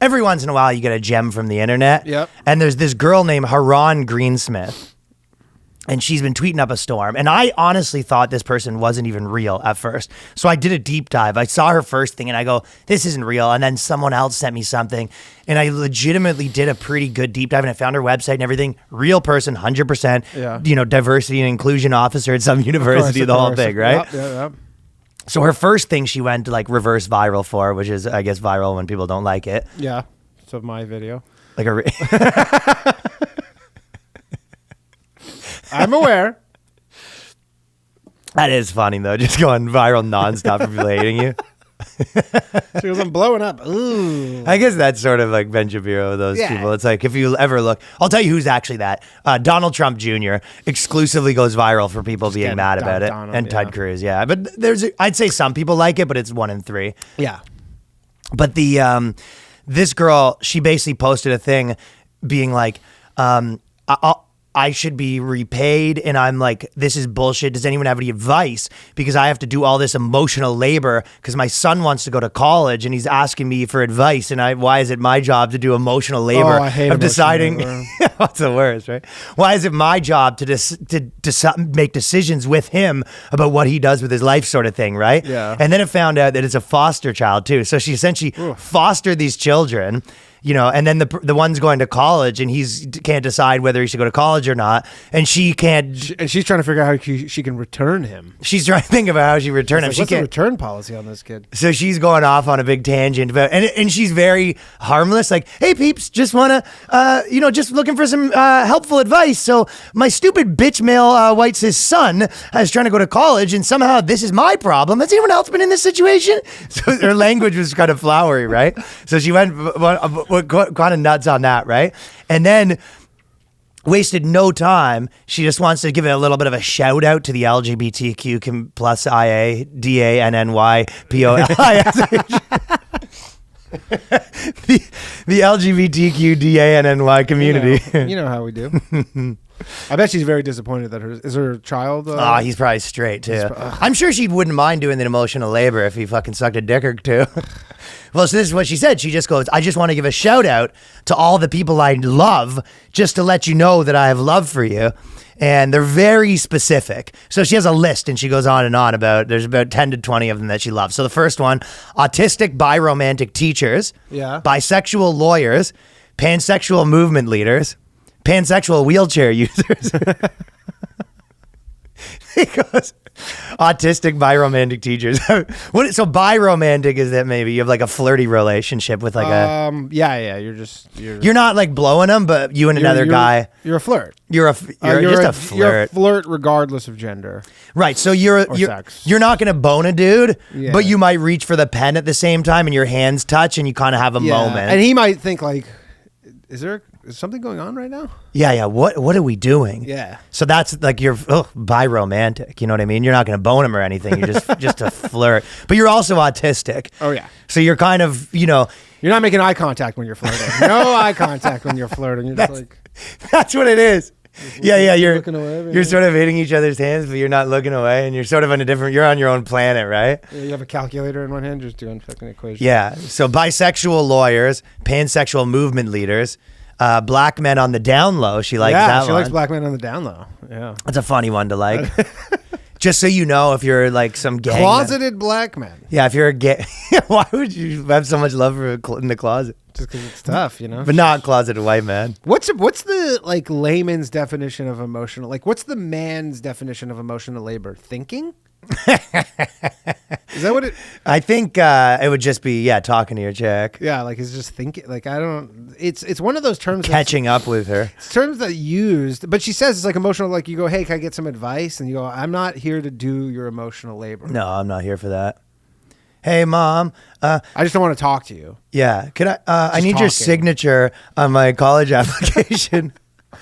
every once in a while you get a gem from the internet. Yep. And there's this girl named Haran Greensmith. And she's been tweeting up a storm. And I honestly thought this person wasn't even real at first. So I did a deep dive. I saw her first thing and I go, this isn't real. And then someone else sent me something. And I legitimately did a pretty good deep dive and I found her website and everything. Real person, 100%. Yeah. You know, diversity and inclusion officer at some university, the whole thing, right? Yep. So her first thing she went to like reverse viral for, which is, I guess, viral when people don't like it. Yeah. So my video. Like a... I'm aware. That is funny though, just going viral nonstop for people hating you. She goes, I'm blowing up. Ooh. I guess that's sort of like Ben Shapiro, those people. It's like, if you ever look, I'll tell you who's actually that. Donald Trump Jr. exclusively goes viral for people being mad about it. Donald, and Ted Cruz, yeah. But I'd say some people like it, but it's 1 in 3. Yeah. But this girl, she basically posted a thing being like, I should be repaid. And I'm like, this is bullshit. Does anyone have any advice? Because I have to do all this emotional labor because my son wants to go to college and he's asking me for advice. And why is it my job to do emotional labor I hate of deciding? What's the worst, right? Why is it my job to make decisions with him about what he does with his life, sort of thing, right? Yeah. And then it found out that it's a foster child too. So she essentially fostered these children. You know, and then the one's going to college and can't decide whether he should go to college or not. And she can't. And she's trying to figure out how she can return him. She's trying to think about how she return him. Like, what's the return policy on this kid? So she's going off on a big tangent about, and she's very harmless. Like, hey peeps, just want to, just looking for some helpful advice. So my stupid bitch male white cis son is trying to go to college and somehow this is my problem. Has anyone else been in this situation? So her language was kind of flowery, right? So she went kind of nuts on that, right? And then wasted no time. She just wants to give it a little bit of a shout out to the LGBTQ plus IA DANNY POLIS. the LGBTQ DANNY community. You know how we do. I bet she's very disappointed that is her child. He's probably straight too. I'm sure she wouldn't mind doing the emotional labor if he fucking sucked a dick or two. Well, so this is what she said. She just goes, I just want to give a shout out to all the people I love just to let you know that I have love for you. And they're very specific. So she has a list and she goes on and on there's about 10 to 20 of them that she loves. So the first one, autistic biromantic teachers, bisexual lawyers, pansexual movement leaders, pansexual wheelchair users. He goes, autistic biromantic teachers. So biromantic is that maybe you have like a flirty relationship with like you're not like blowing them, but you and another guy. You're a flirt. You're just a flirt. You're a flirt regardless of gender. Right. So you're not gonna bone a dude, but you might reach for the pen at the same time and your hands touch and you kind of have a moment. And he might think like, is something going on right now? Yeah. What are we doing? Yeah. So that's like you're biromantic. You know what I mean? You're not going to bone him or anything. You're just a flirt. But you're also autistic. Oh yeah. So you're kind of you're not making eye contact when you're flirting. No eye contact when you're flirting. You're just like. That's what it is. Yeah. You're looking away. You're sort of hitting each other's hands, but you're not looking away, and you're sort of you're on your own planet, right? Yeah, you have a calculator in one hand, just doing fucking equations. Yeah. So bisexual lawyers, pansexual movement leaders. Black men on the down low. She likes that one. She likes black men on the down low. Yeah. That's a funny one to like. Just so you know, if you're like some gang. Closeted black men. Yeah, if you're a gay. Why would you have so much love for in the closet? Just because it's tough, you know? But not closeted white man. What's the like layman's definition of emotional? Like, what's the man's definition of emotional labor? Thinking? Is that what it? I think it would just be talking to your chick. Yeah, like it's just thinking. Like I don't. It's one of those terms. Catching up with her. It's terms that used, but she says it's like emotional. Like you go, hey, can I get some advice? And you go, I'm not here to do your emotional labor. No, I'm not here for that. Hey, mom. I just don't want to talk to you. Yeah, can I need your signature on my college application.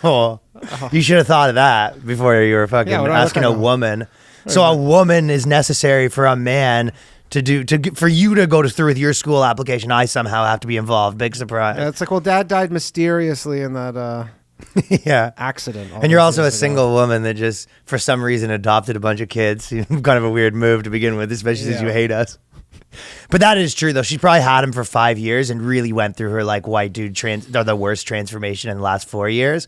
You should have thought of that before you were fucking asking a woman. So a woman is necessary for a man for you to go through with your school application. I somehow have to be involved. Big surprise. Yeah, it's like, well, dad died mysteriously in that accident. And you're also a single woman that just, for some reason, adopted a bunch of kids. Kind of a weird move to begin with, especially since you hate us. But that is true though. She probably had him for 5 years and really went through her like white dude or the worst transformation in the last 4 years.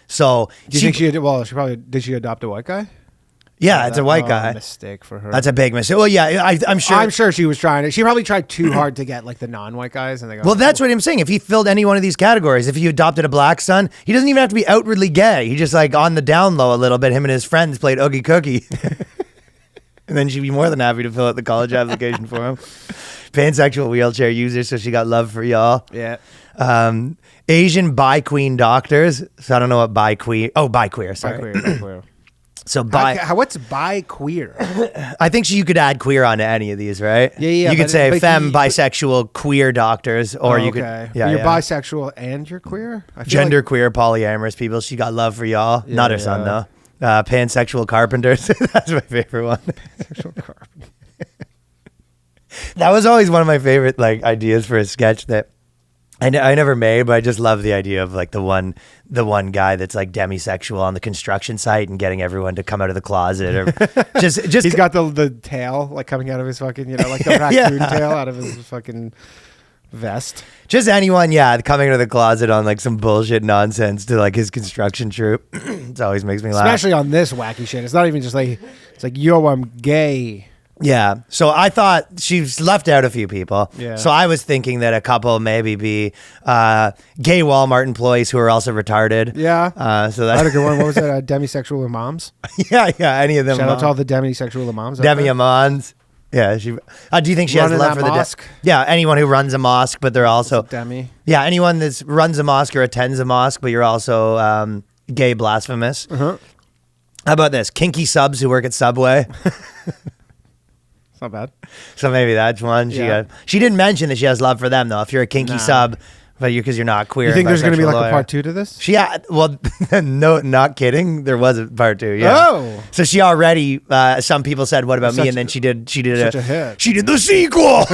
So Do you think she did? Well, did she adopt a white guy? Yeah, it's a white guy. Mistake for her. That's a big mistake. Well, yeah, I'm sure. I'm sure she was trying. She probably tried too hard to get like the non-white guys, and they go. Well, that's what I'm saying. If he filled any one of these categories, if he adopted a black son, he doesn't even have to be outwardly gay. He just like on the down low a little bit. Him and his friends played Oogie Cookie, and then she'd be more than happy to fill out the college application for him. Pansexual wheelchair user, so she got love for y'all. Yeah. Asian bi queen doctors. So I don't know what bi queer. Oh, bi queer. Sorry. Bi queer. So what's bi queer? I think you could add queer onto any of these, right? Yeah. You could say femme, bisexual, queer doctors, or you could. Yeah, you're bisexual and you're queer. Gender queer, polyamorous people. She got love for y'all. Not her son though. Pansexual carpenters. That's my favorite one. Pansexual carpenter. That was always one of my favorite like ideas for a sketch that I never made, but I just love the idea of like the one guy that's like demisexual on the construction site and getting everyone to come out of the closet or just he's got the tail like coming out of his fucking, like the raccoon tail out of his fucking vest. Just anyone, coming out of the closet on like some bullshit nonsense to like his construction troupe. It always makes me laugh. Especially on this wacky shit. It's not even just like, it's like, yo, I'm gay. Yeah. So I thought she's left out a few people. Yeah. So I was thinking that a couple maybe be gay Walmart employees who are also retarded. Yeah. So that's a good one. What was that? Demisexual imams? Yeah. Any of them. Shout out to all the demisexual imams. Demi imams. Yeah. She. Do you think she has love for the mosque? Yeah. Anyone who runs a mosque, but they're also demi. Yeah. Anyone that runs a mosque or attends a mosque, but you're also gay blasphemous. Uh-huh. How about this? Kinky subs who work at Subway. Not bad. So maybe that's one. She didn't mention that she has love for them though. If you're a kinky sub, but because you're not queer. You think there's going to be like a part 2 to this? Well, no, not kidding. There was a part 2. Yeah. Oh. So she already. Some people said, "What about me?" And then she did such a hit. She did the sequel,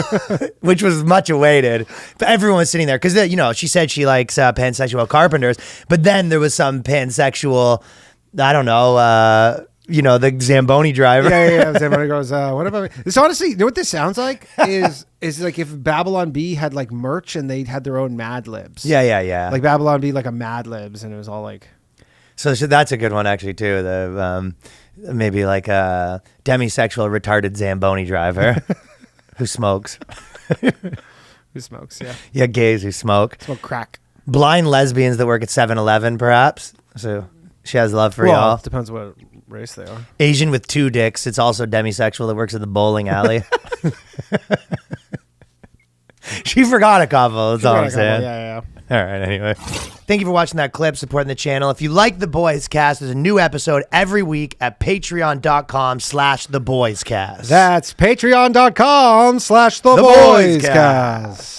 which was much awaited. But everyone was sitting there because she said she likes pansexual carpenters, but then there was some pansexual. I don't know. The Zamboni driver. Yeah. Zamboni goes, what about me? This honestly, you know what this sounds like? is like if Babylon Bee had like merch and they had their own Mad Libs. Yeah. Like Babylon Bee, like a Mad Libs, and it was all like. So that's a good one actually too. The maybe like a demisexual retarded Zamboni driver who smokes. Who smokes? Yeah. Yeah, gays who smoke. Smoke crack. Blind lesbians that work at 7-Eleven, perhaps. So she has love for y'all. Depends what race they are. Asian with 2 dicks. It's also demisexual that works at the bowling alley. She forgot a couple. That's all I'm saying. Yeah. All right, anyway. Thank you for watching that clip, supporting the channel. If you like The Boyscast, there's a new episode every week at patreon.com/TheBoyscast. That's patreon.com/TheBoyscast.